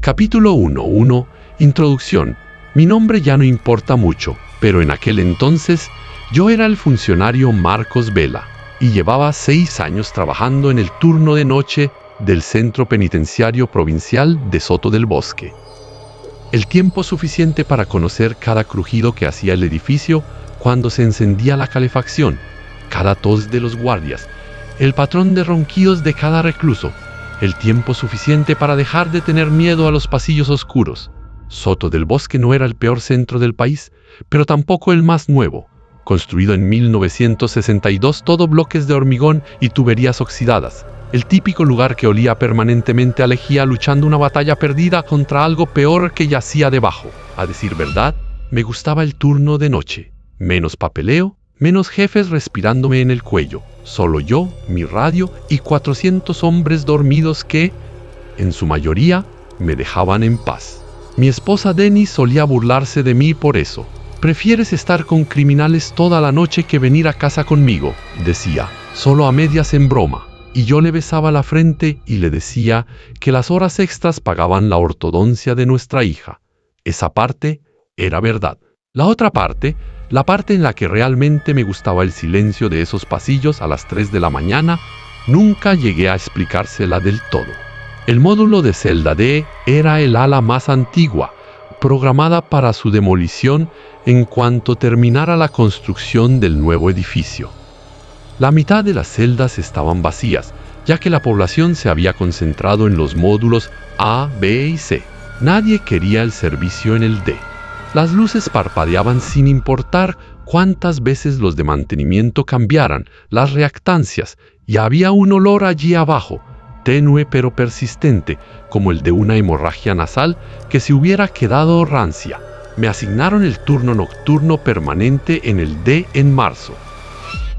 Capítulo 1.1. Introducción. Mi nombre ya no importa mucho, pero en aquel entonces yo era el funcionario Marcos Vela y llevaba 6 años trabajando en el turno de noche del Centro Penitenciario Provincial de Soto del Bosque. El tiempo suficiente para conocer cada crujido que hacía el edificio cuando se encendía la calefacción, cada tos de los guardias, el patrón de ronquidos de cada recluso, el tiempo suficiente para dejar de tener miedo a los pasillos oscuros. Soto del Bosque no era el peor centro del país, pero tampoco el más nuevo. Construido en 1962, todo bloques de hormigón y tuberías oxidadas. El típico lugar que olía permanentemente a lejía luchando una batalla perdida contra algo peor que yacía debajo. A decir verdad, me gustaba el turno de noche. Menos papeleo, menos jefes respirándome en el cuello. Solo yo, mi radio y 400 hombres dormidos que, en su mayoría, me dejaban en paz. Mi esposa Denise solía burlarse de mí por eso. «Prefieres estar con criminales toda la noche que venir a casa conmigo», decía, solo a medias en broma. Y yo le besaba la frente y le decía que las horas extras pagaban la ortodoncia de nuestra hija. Esa parte era verdad. La otra parte, la parte en la que realmente me gustaba el silencio de esos pasillos a las 3 de la mañana, nunca llegué a explicársela del todo. El módulo de celda D era el ala más antigua, programada para su demolición en cuanto terminara la construcción del nuevo edificio. La mitad de las celdas estaban vacías, ya que la población se había concentrado en los módulos A, B y C. Nadie quería el servicio en el D. Las luces parpadeaban sin importar cuántas veces los de mantenimiento cambiaran las reactancias, y había un olor allí abajo, tenue pero persistente, como el de una hemorragia nasal que se hubiera quedado rancia. Me asignaron el turno nocturno permanente en el D en marzo.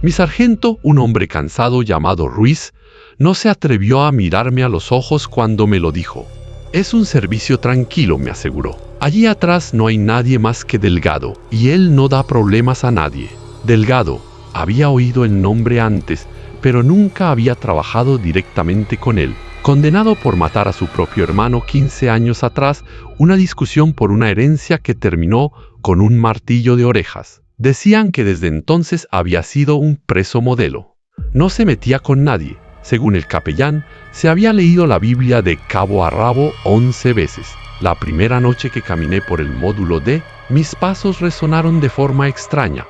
Mi sargento, un hombre cansado llamado Ruiz, no se atrevió a mirarme a los ojos cuando me lo dijo. «Es un servicio tranquilo», me aseguró. «Allí atrás no hay nadie más que Delgado, y él no da problemas a nadie». Delgado, había oído el nombre antes, pero nunca había trabajado directamente con él. Condenado por matar a su propio hermano 15 años atrás, una discusión por una herencia que terminó con un martillo de orejas. Decían que desde entonces había sido un preso modelo. No se metía con nadie. Según el capellán, se había leído la Biblia de cabo a rabo 11 veces. La primera noche que caminé por el módulo D, mis pasos resonaron de forma extraña.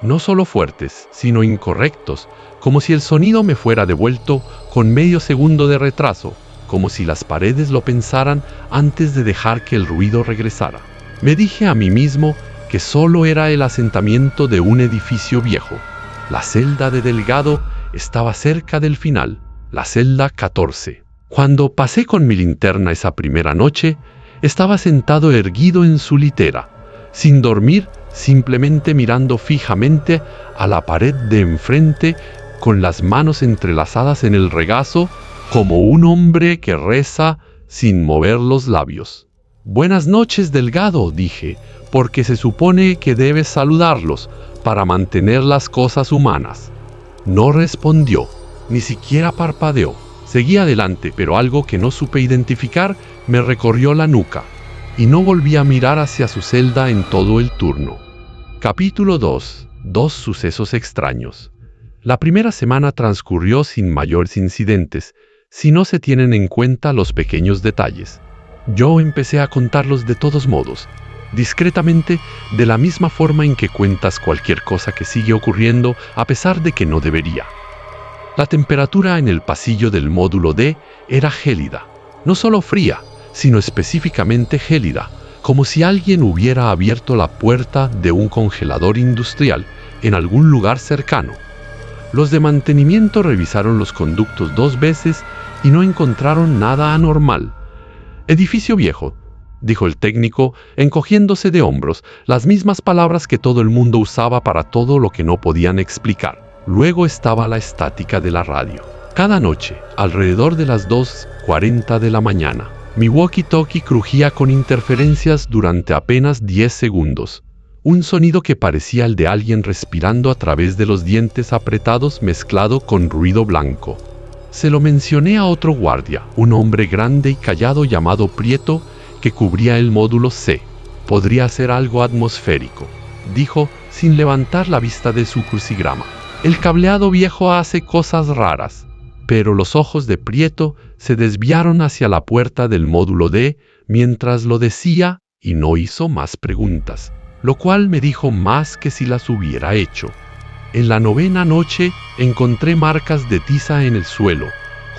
No solo fuertes, sino incorrectos, como si el sonido me fuera devuelto con medio segundo de retraso, como si las paredes lo pensaran antes de dejar que el ruido regresara. Me dije a mí mismo que solo era el asentamiento de un edificio viejo. La celda de Delgado estaba cerca del final, la celda 14. Cuando pasé con mi linterna esa primera noche, estaba sentado erguido en su litera, sin dormir, simplemente mirando fijamente a la pared de enfrente con las manos entrelazadas en el regazo, como un hombre que reza sin mover los labios. «Buenas noches, Delgado», dije, «porque se supone que debes saludarlos para mantener las cosas humanas». No respondió, ni siquiera parpadeó. Seguí adelante, pero algo que no supe identificar me recorrió la nuca, y no volví a mirar hacia su celda en todo el turno. Capítulo 2. 2 sucesos extraños. La primera semana transcurrió sin mayores incidentes, si no se tienen en cuenta los pequeños detalles. Yo empecé a contarlos de todos modos, discretamente, de la misma forma en que cuentas cualquier cosa que sigue ocurriendo a pesar de que no debería. La temperatura en el pasillo del módulo D era gélida, no solo fría, sino específicamente gélida, como si alguien hubiera abierto la puerta de un congelador industrial en algún lugar cercano. Los de mantenimiento revisaron los conductos 2 veces y no encontraron nada anormal. «Edificio viejo», dijo el técnico, encogiéndose de hombros, las mismas palabras que todo el mundo usaba para todo lo que no podían explicar. Luego estaba la estática de la radio. Cada noche, alrededor de las 2:40 de la mañana, mi walkie-talkie crujía con interferencias durante apenas 10 segundos. Un sonido que parecía el de alguien respirando a través de los dientes apretados mezclado con ruido blanco. Se lo mencioné a otro guardia, un hombre grande y callado llamado Prieto, que cubría el módulo C. Podría ser algo atmosférico, dijo, sin levantar la vista de su crucigrama. El cableado viejo hace cosas raras. Pero los ojos de Prieto se desviaron hacia la puerta del módulo D mientras lo decía y no hizo más preguntas, lo cual me dijo más que si las hubiera hecho. En la 9ª noche encontré marcas de tiza en el suelo,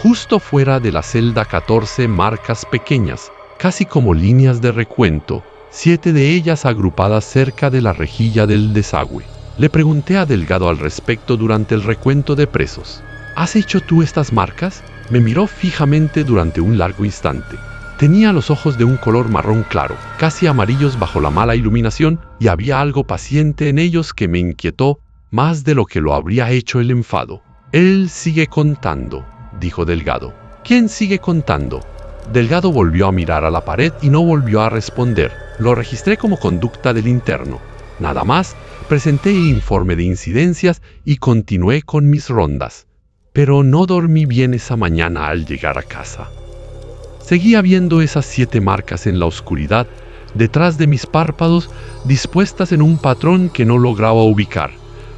justo fuera de la celda 14, marcas pequeñas, casi como líneas de recuento, 7 de ellas agrupadas cerca de la rejilla del desagüe. Le pregunté a Delgado al respecto durante el recuento de presos. ¿Has hecho tú estas marcas? Me miró fijamente durante un largo instante. Tenía los ojos de un color marrón claro, casi amarillos bajo la mala iluminación, y había algo paciente en ellos que me inquietó más de lo que lo habría hecho el enfado. Él sigue contando, dijo Delgado. ¿Quién sigue contando? Delgado volvió a mirar a la pared y no volvió a responder. Lo registré como conducta del interno. Nada más, presenté el informe de incidencias y continué con mis rondas. Pero no dormí bien esa mañana al llegar a casa. Seguía viendo esas 7 marcas en la oscuridad, detrás de mis párpados, dispuestas en un patrón que no lograba ubicar,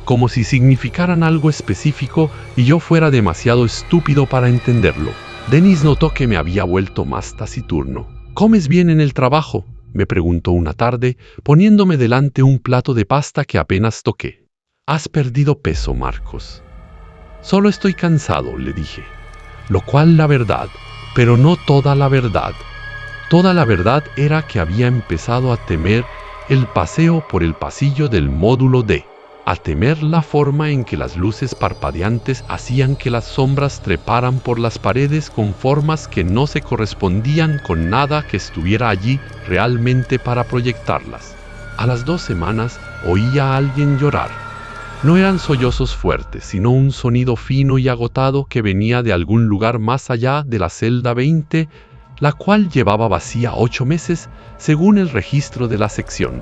como si significaran algo específico y yo fuera demasiado estúpido para entenderlo. Denis notó que me había vuelto más taciturno. ¿Comes bien en el trabajo?, me preguntó una tarde, poniéndome delante un plato de pasta que apenas toqué. ¿Has perdido peso, Marcos? Solo estoy cansado, le dije. Lo cual la verdad, pero no toda la verdad. Toda la verdad era que había empezado a temer el paseo por el pasillo del módulo D, a temer la forma en que las luces parpadeantes hacían que las sombras treparan por las paredes con formas que no se correspondían con nada que estuviera allí realmente para proyectarlas. A las 2 semanas oía a alguien llorar. No eran sollozos fuertes, sino un sonido fino y agotado que venía de algún lugar más allá de la celda 20, la cual llevaba vacía 8 meses, según el registro de la sección.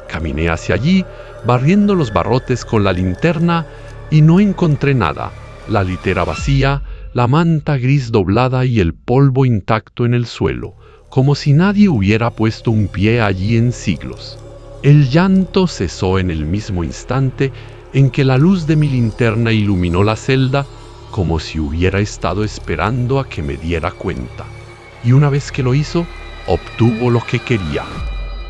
Caminé hacia allí, barriendo los barrotes con la linterna, y no encontré nada. La litera vacía, la manta gris doblada y el polvo intacto en el suelo, como si nadie hubiera puesto un pie allí en siglos. El llanto cesó en el mismo instante en que la luz de mi linterna iluminó la celda, como si hubiera estado esperando a que me diera cuenta. Y una vez que lo hizo, obtuvo lo que quería.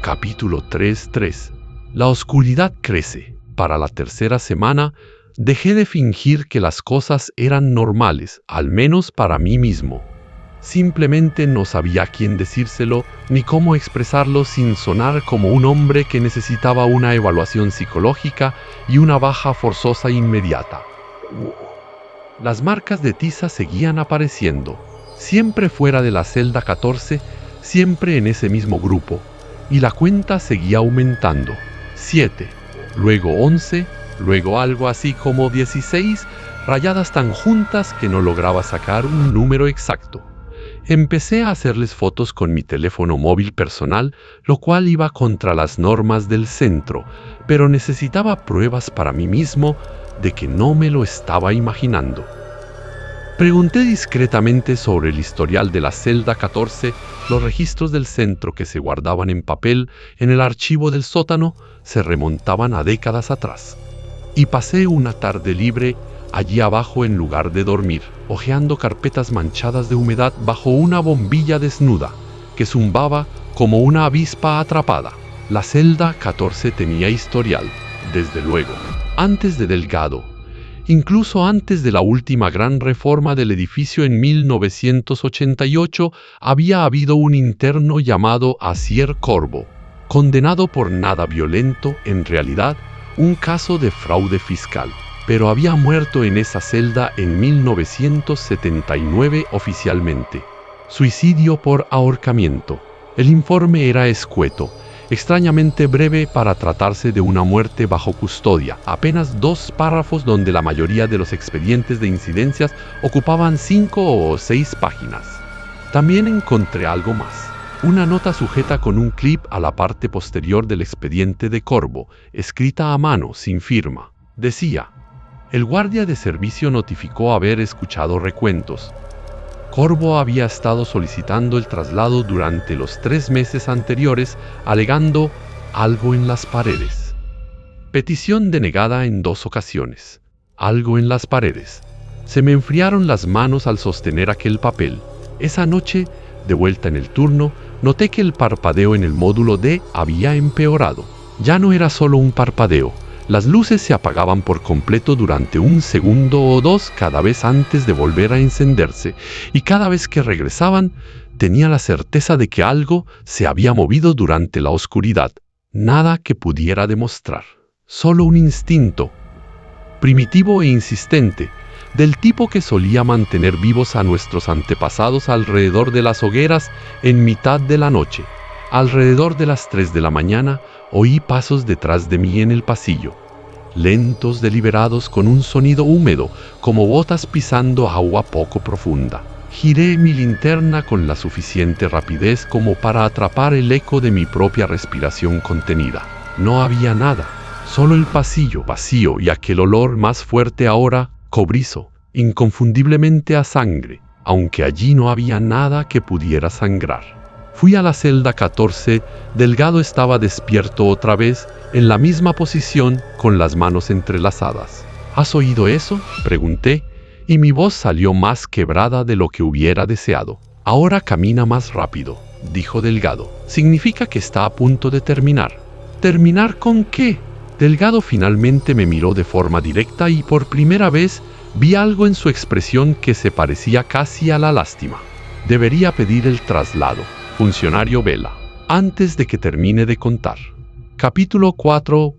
Capítulo 3.3. La oscuridad crece. Para la 3ª semana, dejé de fingir que las cosas eran normales, al menos para mí mismo. Simplemente no sabía a quién decírselo ni cómo expresarlo sin sonar como un hombre que necesitaba una evaluación psicológica y una baja forzosa inmediata. Las marcas de tiza seguían apareciendo, siempre fuera de la celda 14, siempre en ese mismo grupo, y la cuenta seguía aumentando. 7, luego 11, luego algo así como 16, rayadas tan juntas que no lograba sacar un número exacto. Empecé a hacerles fotos con mi teléfono móvil personal, lo cual iba contra las normas del centro, pero necesitaba pruebas para mí mismo de que no me lo estaba imaginando. Pregunté discretamente sobre el historial de la celda 14, los registros del centro que se guardaban en papel en el archivo del sótano se remontaban a décadas atrás. Y pasé una tarde libre allí abajo en lugar de dormir, hojeando carpetas manchadas de humedad bajo una bombilla desnuda, que zumbaba como una avispa atrapada. La celda 14 tenía historial, desde luego, antes de Delgado. Incluso antes de la última gran reforma del edificio en 1988, había habido un interno llamado Asier Corbo, condenado por nada violento, en realidad, un caso de fraude fiscal, pero había muerto en esa celda en 1979 oficialmente. Suicidio por ahorcamiento. El informe era escueto, extrañamente breve para tratarse de una muerte bajo custodia, apenas 2 párrafos donde la mayoría de los expedientes de incidencias ocupaban 5 o 6 páginas. También encontré algo más, una nota sujeta con un clip a la parte posterior del expediente de Corbo, escrita a mano, sin firma. Decía: El guardia de servicio notificó haber escuchado recuentos. Corvo había estado solicitando el traslado durante los 3 meses anteriores, alegando algo en las paredes. Petición denegada en 2 ocasiones. Algo en las paredes. Se me enfriaron las manos al sostener aquel papel. Esa noche, de vuelta en el turno, noté que el parpadeo en el módulo D había empeorado. Ya no era solo un parpadeo. Las luces se apagaban por completo durante 1 segundo o 2 cada vez antes de volver a encenderse, y cada vez que regresaban, tenía la certeza de que algo se había movido durante la oscuridad. Nada que pudiera demostrar. Solo un instinto, primitivo e insistente, del tipo que solía mantener vivos a nuestros antepasados alrededor de las hogueras en mitad de la noche. Alrededor de las 3 de la mañana, oí pasos detrás de mí en el pasillo, lentos, deliberados, con un sonido húmedo, como botas pisando agua poco profunda. Giré mi linterna con la suficiente rapidez como para atrapar el eco de mi propia respiración contenida. No había nada, solo el pasillo vacío y aquel olor más fuerte ahora, cobrizo, inconfundiblemente a sangre, aunque allí no había nada que pudiera sangrar. Fui a la celda 14, Delgado estaba despierto otra vez, en la misma posición, con las manos entrelazadas. ¿Has oído eso?, pregunté, y mi voz salió más quebrada de lo que hubiera deseado. Ahora camina más rápido, dijo Delgado. Significa que está a punto de terminar. ¿Terminar con qué? Delgado finalmente me miró de forma directa y por primera vez vi algo en su expresión que se parecía casi a la lástima. Debería pedir el traslado. Funcionario Vela. Antes de que termine de contar. Capítulo 4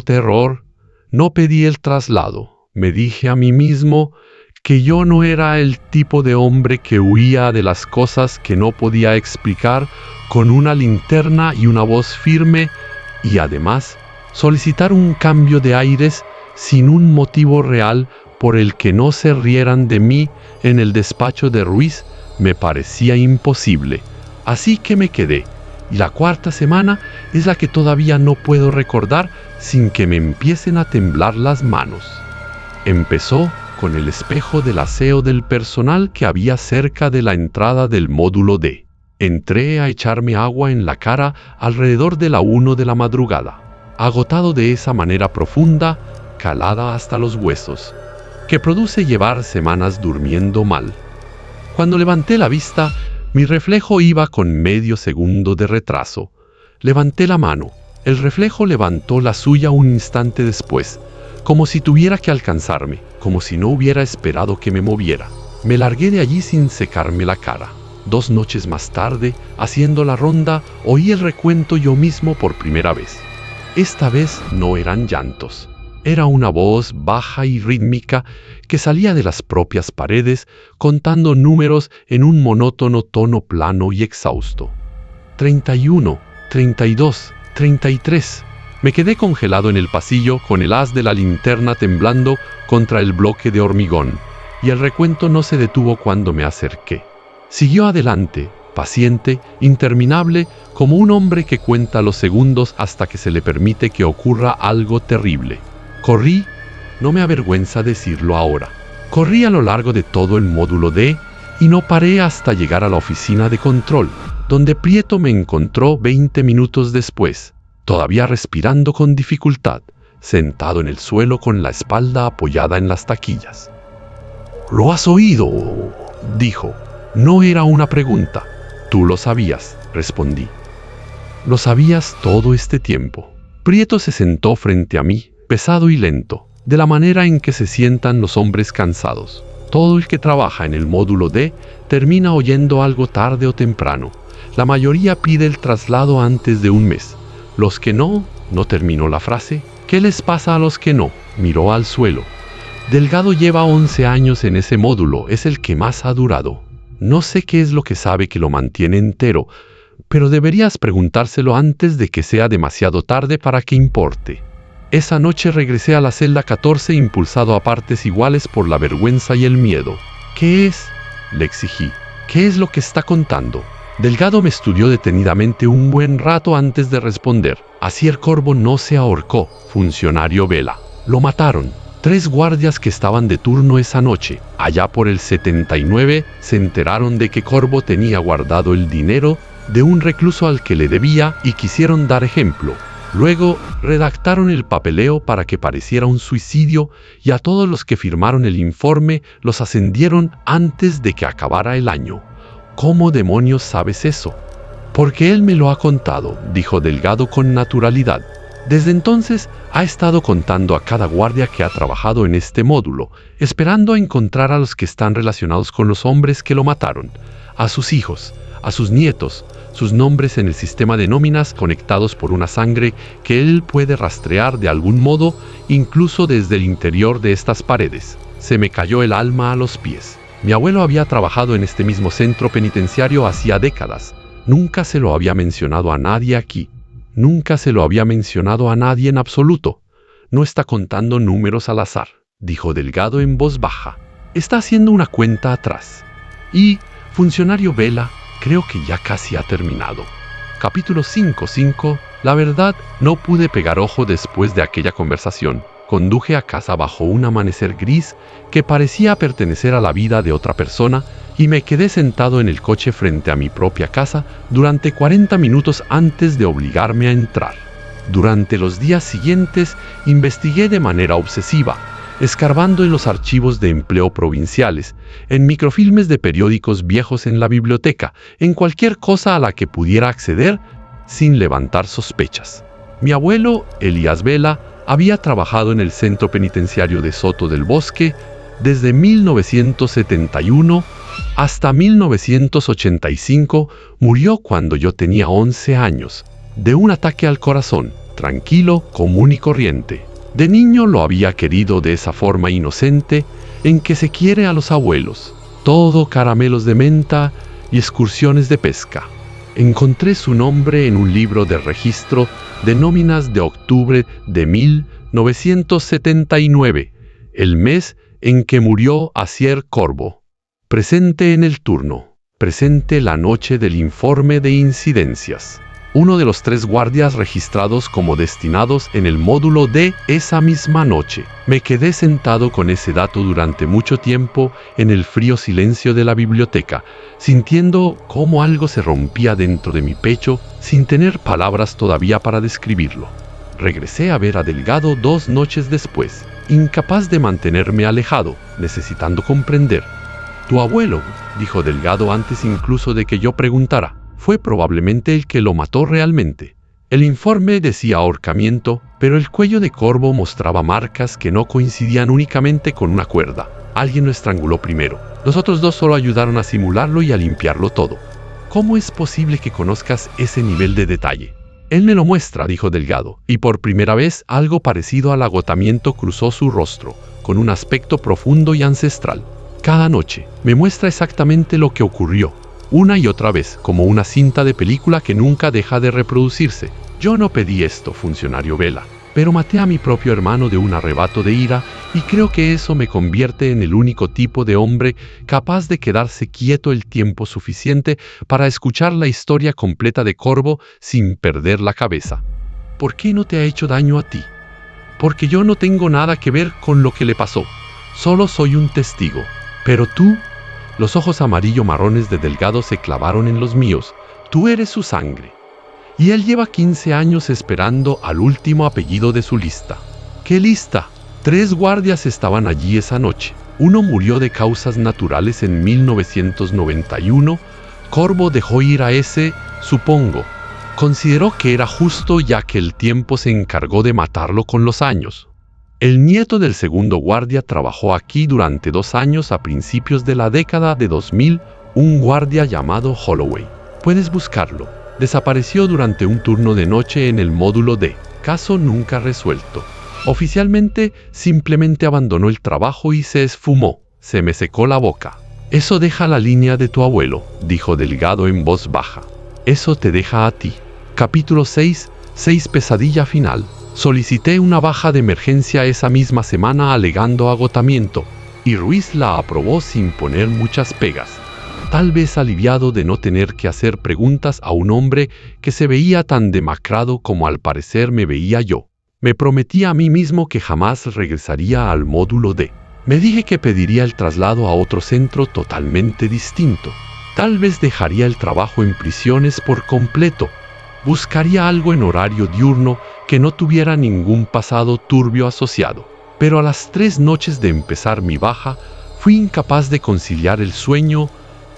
Terror. No pedí el traslado. Me dije a mí mismo que yo no era el tipo de hombre que huía de las cosas que no podía explicar con una linterna y una voz firme, y además solicitar un cambio de aires sin un motivo real por el que no se rieran de mí en el despacho de Ruiz me parecía imposible. Así que me quedé, y la 4ª semana es la que todavía no puedo recordar sin que me empiecen a temblar las manos. Empezó con el espejo del aseo del personal que había cerca de la entrada del módulo D. Entré a echarme agua en la cara alrededor de la 1 de la madrugada, agotado de esa manera profunda, calada hasta los huesos, que produce llevar semanas durmiendo mal. Cuando levanté la vista, mi reflejo iba con medio segundo de retraso. Levanté la mano. El reflejo levantó la suya un instante después, como si tuviera que alcanzarme, como si no hubiera esperado que me moviera. Me largué de allí sin secarme la cara. 2 noches más tarde, haciendo la ronda, oí el recuento yo mismo por primera vez. Esta vez no eran llantos. Era una voz baja y rítmica que salía de las propias paredes, contando números en un monótono tono plano y exhausto. 31, 32, 33. Me quedé congelado en el pasillo con el haz de la linterna temblando contra el bloque de hormigón, y el recuento no se detuvo cuando me acerqué. Siguió adelante, paciente, interminable, como un hombre que cuenta los segundos hasta que se le permite que ocurra algo terrible. Corrí, no me avergüenza decirlo ahora, corrí a lo largo de todo el módulo D y no paré hasta llegar a la oficina de control, donde Prieto me encontró 20 minutos después, todavía respirando con dificultad, sentado en el suelo con la espalda apoyada en las taquillas. «¿Lo has oído?», dijo. No era una pregunta. «Tú lo sabías», respondí. «Lo sabías todo este tiempo». Prieto se sentó frente a mí, pesado y lento, de la manera en que se sientan los hombres cansados. Todo el que trabaja en el módulo D termina oyendo algo tarde o temprano. La mayoría pide el traslado antes de 1 mes. Los que no terminó la frase. ¿Qué les pasa a los que no? Miró al suelo. Delgado lleva 11 años en ese módulo, es el que más ha durado. No sé qué es lo que sabe que lo mantiene entero, pero deberías preguntárselo antes de que sea demasiado tarde para que importe. Esa noche regresé a la celda 14 impulsado a partes iguales por la vergüenza y el miedo. ¿Qué es?, le exigí. ¿Qué es lo que está contando? Delgado me estudió detenidamente un buen rato antes de responder. Asier Corvo no se ahorcó, funcionario Vela. Lo mataron. 3 guardias que estaban de turno esa noche, allá por el 79, se enteraron de que Corvo tenía guardado el dinero de un recluso al que le debía y quisieron dar ejemplo. Luego, redactaron el papeleo para que pareciera un suicidio y a todos los que firmaron el informe los ascendieron antes de que acabara el año. ¿Cómo demonios sabes eso? Porque él me lo ha contado, dijo Delgado con naturalidad. Desde entonces ha estado contando a cada guardia que ha trabajado en este módulo, esperando a encontrar a los que están relacionados con los hombres que lo mataron, a sus hijos, a sus nietos, sus nombres en el sistema de nóminas conectados por una sangre que él puede rastrear de algún modo, incluso desde el interior de estas paredes. Se me cayó el alma a los pies. Mi abuelo había trabajado en este mismo centro penitenciario hacía décadas. Nunca se lo había mencionado a nadie aquí. Nunca se lo había mencionado a nadie en absoluto. No está contando números al azar, dijo Delgado en voz baja. Está haciendo una cuenta atrás. Y, funcionario Vela, creo que ya casi ha terminado. Capítulo 5:5. La verdad, no pude pegar ojo después de aquella conversación. Conduje a casa bajo un amanecer gris que parecía pertenecer a la vida de otra persona y me quedé sentado en el coche frente a mi propia casa durante 40 minutos antes de obligarme a entrar. Durante los días siguientes investigué de manera obsesiva, escarbando en los archivos de empleo provinciales, en microfilmes de periódicos viejos en la biblioteca, en cualquier cosa a la que pudiera acceder sin levantar sospechas. Mi abuelo, Elías Vela, había trabajado en el centro penitenciario de Soto del Bosque desde 1971 hasta 1985. Murió cuando yo tenía 11 años, de un ataque al corazón, tranquilo, común y corriente. De niño lo había querido de esa forma inocente en que se quiere a los abuelos, todo caramelos de menta y excursiones de pesca. Encontré su nombre en un libro de registro de nóminas de octubre de 1979, el mes en que murió Asier Corvo. Presente en el turno, presente la noche del informe de incidencias. Uno de los 3 guardias registrados como destinados en el módulo D esa misma noche. Me quedé sentado con ese dato durante mucho tiempo en el frío silencio de la biblioteca, sintiendo cómo algo se rompía dentro de mi pecho sin tener palabras todavía para describirlo. Regresé a ver a Delgado 2 noches después, incapaz de mantenerme alejado, necesitando comprender. Tu abuelo, dijo Delgado antes incluso de que yo preguntara, fue probablemente el que lo mató realmente. El informe decía ahorcamiento, pero el cuello de Corvo mostraba marcas que no coincidían únicamente con una cuerda. Alguien lo estranguló primero. Los otros 2 solo ayudaron a simularlo y a limpiarlo todo. ¿Cómo es posible que conozcas ese nivel de detalle? Él me lo muestra, dijo Delgado, y por primera vez algo parecido al agotamiento cruzó su rostro, con un aspecto profundo y ancestral. Cada noche me muestra exactamente lo que ocurrió, una y otra vez, como una cinta de película que nunca deja de reproducirse. Yo no pedí esto, funcionario Vela, pero maté a mi propio hermano de un arrebato de ira y creo que eso me convierte en el único tipo de hombre capaz de quedarse quieto el tiempo suficiente para escuchar la historia completa de Corvo sin perder la cabeza. ¿Por qué no te ha hecho daño a ti? Porque yo no tengo nada que ver con lo que le pasó. Solo soy un testigo. Pero tú... Los ojos amarillo-marrones de Delgado se clavaron en los míos. Tú eres su sangre. Y él lleva 15 años esperando al último apellido de su lista. ¿Qué lista? 3 guardias estaban allí esa noche. Uno murió de causas naturales en 1991. Corvo dejó ir a ese, supongo. Consideró que era justo ya que el tiempo se encargó de matarlo con los años. El nieto del segundo guardia trabajó aquí durante 2 años a principios de la década de 2000, un guardia llamado Holloway. Puedes buscarlo. Desapareció durante un turno de noche en el módulo D. Caso nunca resuelto. Oficialmente, simplemente abandonó el trabajo y se esfumó. Se me secó la boca. Eso deja la línea de tu abuelo, dijo Delgado en voz baja. Eso te deja a ti. Capítulo 6. Pesadilla final. Solicité una baja de emergencia esa misma semana alegando agotamiento, y Ruiz la aprobó sin poner muchas pegas. Tal vez aliviado de no tener que hacer preguntas a un hombre que se veía tan demacrado como al parecer me veía yo. Me prometí a mí mismo que jamás regresaría al módulo D. Me dije que pediría el traslado a otro centro totalmente distinto. Tal vez dejaría el trabajo en prisiones por completo. Buscaría algo en horario diurno que no tuviera ningún pasado turbio asociado. Pero a las 3 noches de empezar mi baja, fui incapaz de conciliar el sueño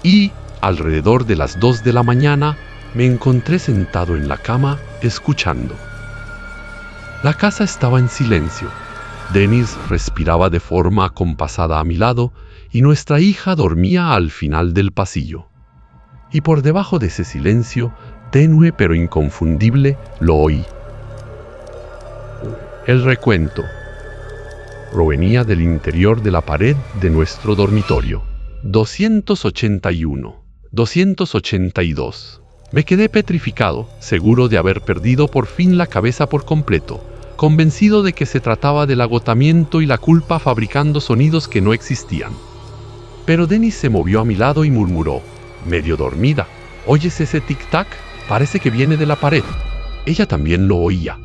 y, alrededor de las 2 de la mañana, me encontré sentado en la cama, escuchando. La casa estaba en silencio. Dennis respiraba de forma acompasada a mi lado y nuestra hija dormía al final del pasillo. Y por debajo de ese silencio, tenue pero inconfundible, lo oí. El recuento provenía del interior de la pared de nuestro dormitorio. 281, 282. Me quedé petrificado, seguro de haber perdido por fin la cabeza por completo, convencido de que se trataba del agotamiento y la culpa fabricando sonidos que no existían. Pero Dennis se movió a mi lado y murmuró, medio dormida: ¿oyes ese tic-tac? Parece que viene de la pared. Ella también lo oía.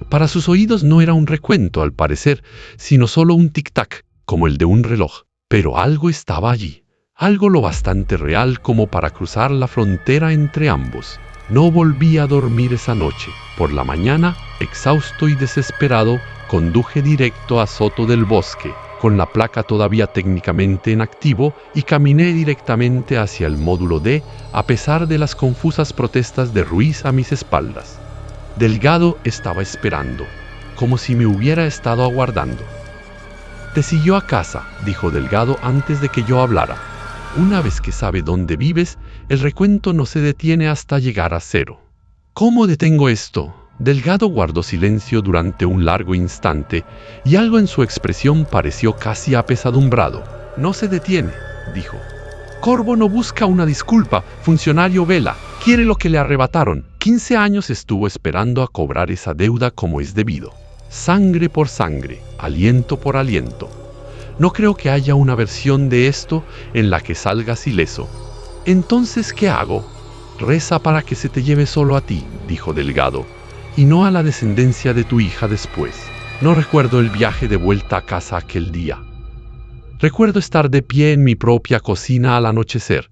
Para sus oídos no era un recuento, al parecer, sino solo un tic-tac, como el de un reloj. Pero algo estaba allí, algo lo bastante real como para cruzar la frontera entre ambos. No volví a dormir esa noche. Por la mañana, exhausto y desesperado, conduje directo a Soto del Bosque, con la placa todavía técnicamente en activo, y caminé directamente hacia el módulo D, a pesar de las confusas protestas de Ruiz a mis espaldas. Delgado estaba esperando, como si me hubiera estado aguardando. «Te siguió a casa», dijo Delgado antes de que yo hablara. «Una vez que sabe dónde vives, el recuento no se detiene hasta llegar a 0. «¿Cómo detengo esto?». Delgado guardó silencio durante un largo instante, y algo en su expresión pareció casi apesadumbrado. «No se detiene», dijo. «Corvo no busca una disculpa, funcionario Vela. Quiere lo que le arrebataron. 15 años estuvo esperando a cobrar esa deuda como es debido. Sangre por sangre, aliento por aliento. No creo que haya una versión de esto en la que salgas ileso. Entonces, ¿qué hago?». «Reza para que se te lleve solo a ti», dijo Delgado, «y no a la descendencia de tu hija después». No recuerdo el viaje de vuelta a casa aquel día. Recuerdo estar de pie en mi propia cocina al anochecer,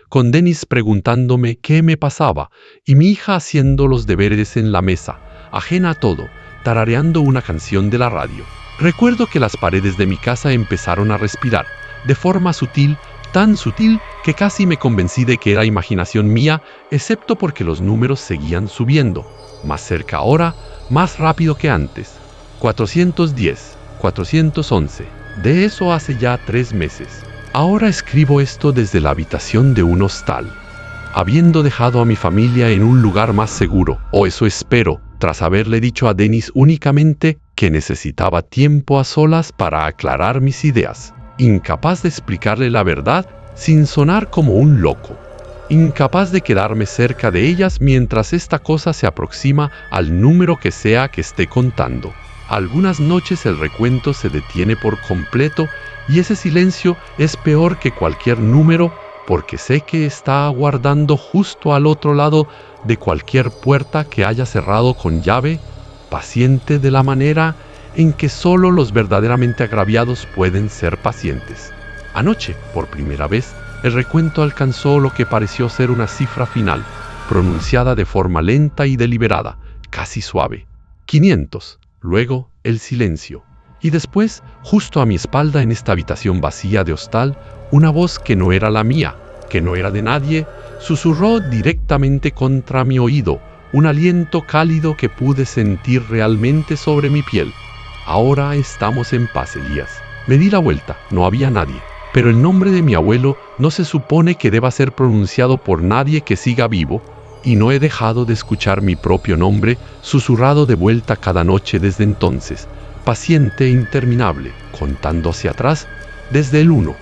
con Dennis preguntándome qué me pasaba y mi hija haciendo los deberes en la mesa, ajena a todo, tarareando una canción de la radio. Recuerdo que las paredes de mi casa empezaron a respirar, de forma sutil, tan sutil que casi me convencí de que era imaginación mía, excepto porque los números seguían subiendo, más cerca ahora, más rápido que antes. 410, 411, de eso hace ya 3 meses. Ahora escribo esto desde la habitación de un hostal, habiendo dejado a mi familia en un lugar más seguro, o eso espero, tras haberle dicho a Dennis únicamente que necesitaba tiempo a solas para aclarar mis ideas, incapaz de explicarle la verdad sin sonar como un loco, incapaz de quedarme cerca de ellas mientras esta cosa se aproxima al número que sea que esté contando. Algunas noches el recuento se detiene por completo y ese silencio es peor que cualquier número, porque sé que está aguardando justo al otro lado de cualquier puerta que haya cerrado con llave, paciente de la manera en que solo los verdaderamente agraviados pueden ser pacientes. Anoche, por primera vez, el recuento alcanzó lo que pareció ser una cifra final, pronunciada de forma lenta y deliberada, casi suave. 500. Luego, el silencio. Y después, justo a mi espalda en esta habitación vacía de hostal, una voz que no era la mía, que no era de nadie, susurró directamente contra mi oído, un aliento cálido que pude sentir realmente sobre mi piel. «Ahora estamos en paz, Elías». Me di la vuelta, no había nadie. Pero el nombre de mi abuelo no se supone que deba ser pronunciado por nadie que siga vivo, y no he dejado de escuchar mi propio nombre susurrado de vuelta cada noche desde entonces, paciente e interminable, contando hacia atrás desde el 1.